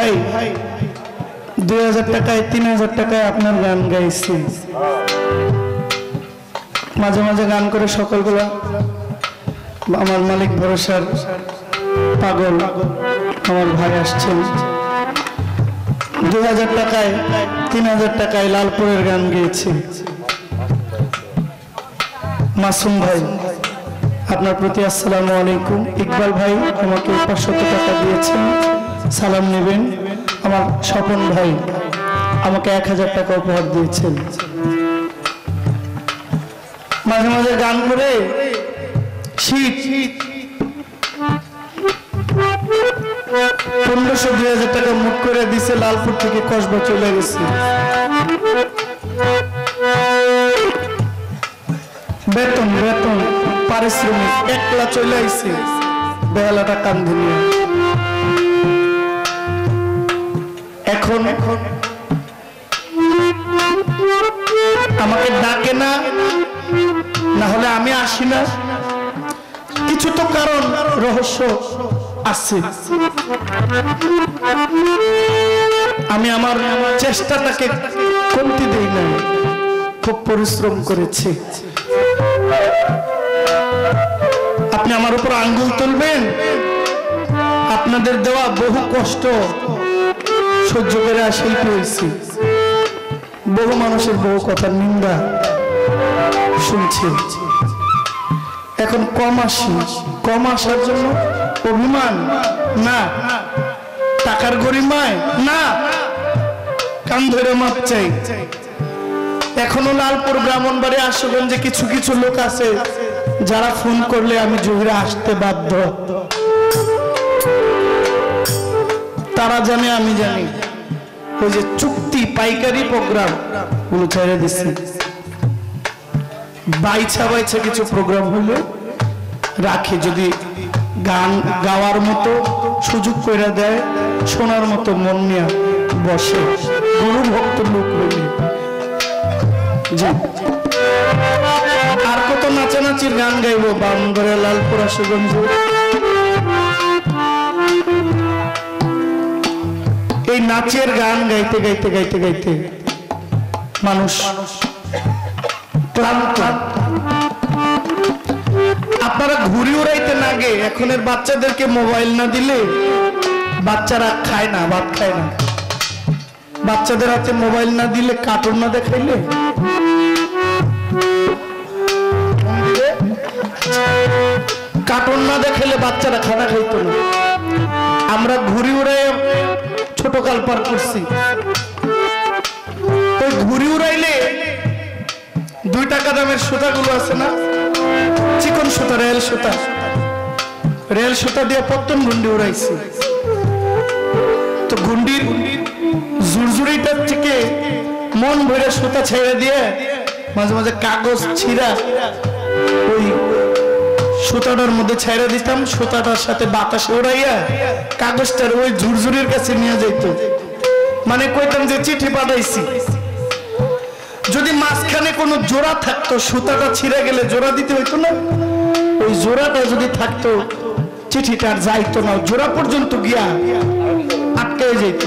ভাই 2000 টাকায় 3000 টাকায় আপনার গান গাইছি, মাঝে মাঝে গান করে সকালবেলা আমার মালিক ভরসার পাগল আমার ভাই আসছেন 2000 টাকায় 3000 টাকায় লালপুরের গান গেয়েছি। মাসুম ভাই আপনার প্রতি আসসালামু আলাইকুম। ইকবাল ভাই আমাকে 500 টাকা দিয়েছেন, সালাম নেবেন। আমার স্বপন ভাই আমাকে 1000 টাকা উপহার দিয়েছেন। মাঝে মাঝে গান করে শীত 1500-2000 টাকা মুখ করে দিছে, লালপুর থেকে কসবা চলে গেছে। বেতন বেতন পারিশ্রমিক একলা চলে আইছে, বেহালাটা কান্দে নিয়ে। এখন আমাকে ডাকে না, না হলে আমি আসি না, কিছু তো কারণ রহস্য আছে। আমি আমার চেষ্টাটাকে কমতি দেই না, খুব পরিশ্রম করেছি। আপনি আমার উপর আঙ্গুল তুলবেন, আপনাদের দেওয়া বহু কষ্ট সহ্য করে শিল্পী হয়েছি, বহু মানুষের বহু কথার নিন্দা শুনছি। এখন কম আসি, কম আসার জন্য অভিমান না, টাকার গরিমায় না, কান ধরে মাপ চাই। এখনো লালপুর ব্রাহ্মণবাড়ি আশুগঞ্জে কিছু কিছু লোক আছে যারা ফোন করলে আমি জহিরে আসতে বাধ্য। তারা জানে আমি জানি, ওই যে চুক্তি পাইকারি প্রোগ্রাম গুলো ছেড়ে দিচ্ছি। বাইছা বাইছা কিছু প্রোগ্রাম হলে রাখি, যদি গান গাওয়ার মতো সুযোগ করে দেয়, শোনার মতো মন নিয়ে বসে, গুরু ভক্ত লোক হইলে। আর কত নাচানাচির গান গাইবো বামগড়ে লালপুর আশুগঞ্জ। এই নাচের গান গাইতে গাইতে গাইতে গাইতে মানুষ ক্লান্ত। আপনারা ঘুরি উড়াইতে না গে, এখনের বাচ্চাদেরকে মোবাইল না দিলে বাচ্চারা খায় না, ভাত খায় না। বাচ্চাদের হাতে মোবাইল না দিলে, কার্টুন না দেখাইলে, কার্টুন না দেখাইলে বাচ্চারা খানা খাইতো না। আমরা ঘুরি উড়াই ছোট কাল পার করছি। ওই ঘুরি উড়াইলে 2 টাকা দামের সুতাগুলো আছে না, চিকন সুতা, রেল সুতা, রেল সুতা দিয়ে পত্তন গুন্ডি উড়াইছি। তো গুন্ডির জুরজুরিটার থেকে মন ভরে সুতা ছেড়ে দিয়ে মাঝে মাঝে কাগজ ছিঁড়া ওই সুতাটার মধ্যে ছেড়ে দিতাম, সুতাটার সাথে বাতাসে উড়াইয়া কাগজটার ওই ঝুরঝুরির কাছে নিয়ে যেত। মানে কইতাম যে চিঠি পাঠাইছি। যদি মাঝখানে কোনো জোড়া থাকতো, সুতাটা ছিঁড়ে গেলে জোড়া দিতে হইতো না, ওই জোড়াটা যদি থাকতো চিঠিটা আর যাইতো না, জোড়া পর্যন্ত গিয়া আটকে যেত,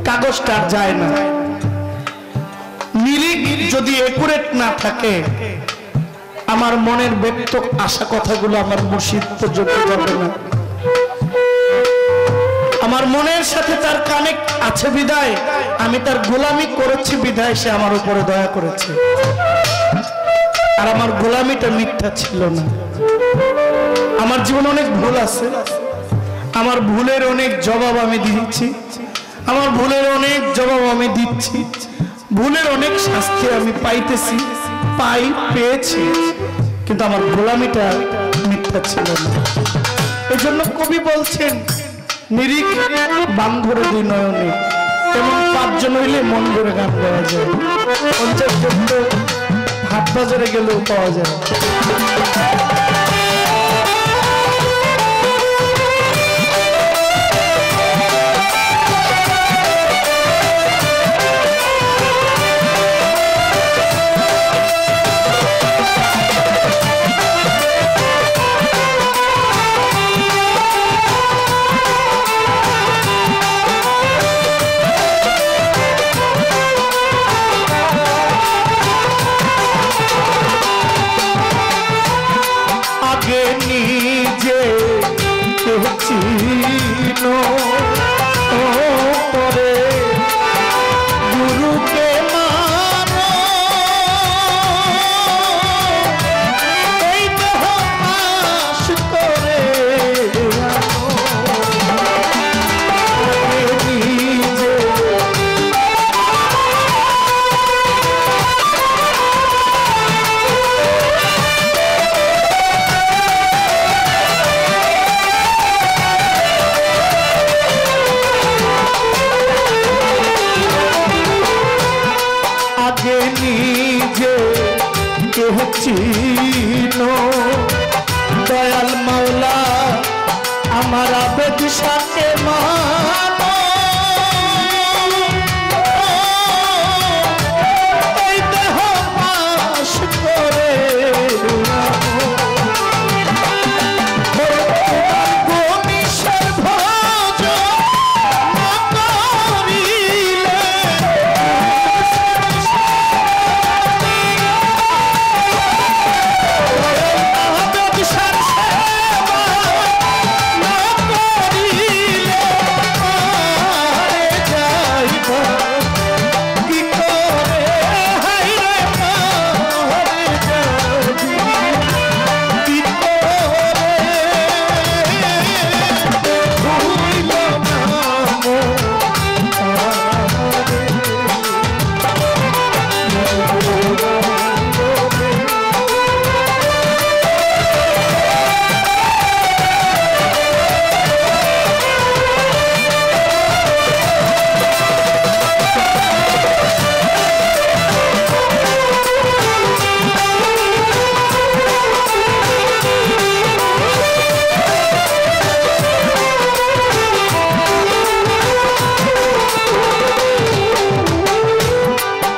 কাগজটা আর যায় না। নিরিখ যদি একুরেট না থাকে, আমার মনের ব্যক্ত আশা কথাগুলো আমার মুর্শিদ পর্যন্ত যাবে না। আমার মনের সাথে তার কানেক্ট আছে বিদায়, আমি তার গোলামি করেছি বিদায় সে আমার উপরে দয়া করেছে। আর আমার গোলামিটা মিথ্যা ছিল না। আমার জীবনে অনেক ভুল আছে, আমার ভুলের অনেক জবাব আমি দিচ্ছি, আমার ভুলের অনেক জবাব আমি দিচ্ছি, ভুলের অনেক শাস্তি আমি পাইতেছি, পেয়েছি, কিন্তু আমার গোলামিটা মিথ্যা ছিল না। এই জন্য কবি বলছেন, নিরিখ বান ধরে 2 নয়নে, তেমন 5 জন হইলে মন ধরে গান গাওয়া যায়। 50 জন তো হাট বাজারে গেলেও পাওয়া যায়। চিনো দয়াল মাওলা আমার আবেগ সাথে মানো এই দেহ পাশ করে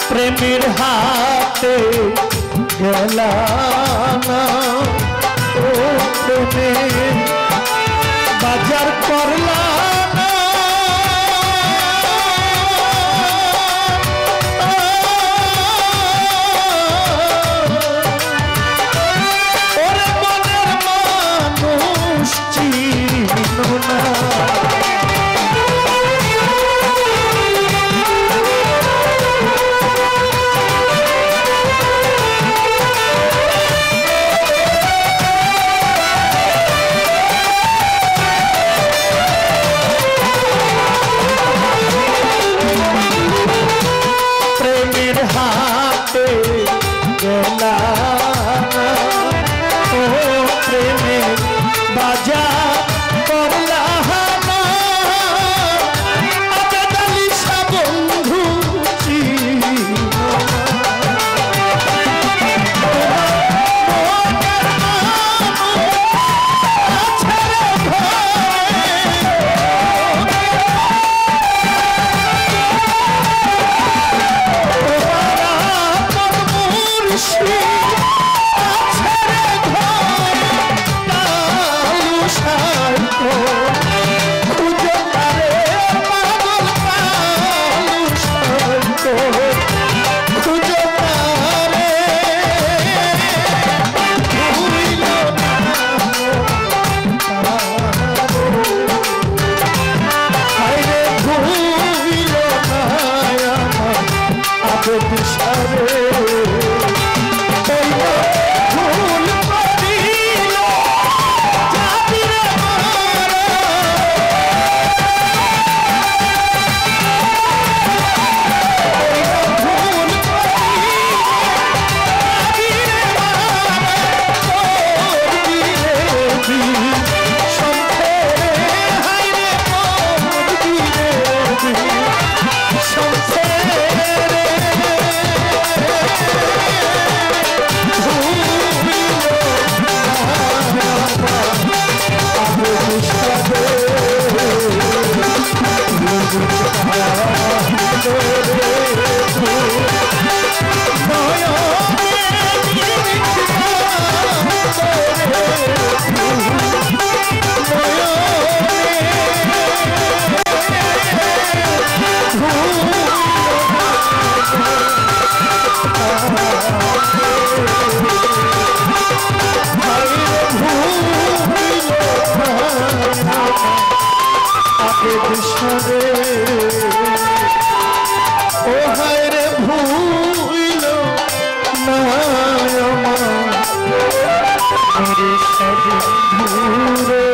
প্রেমের হাতে গেলা না ও প্রেমে বাজার করলা না ওরে মনের মানুষ চিনো না ও হায় রে ভুইল না আমার মেরে সাজে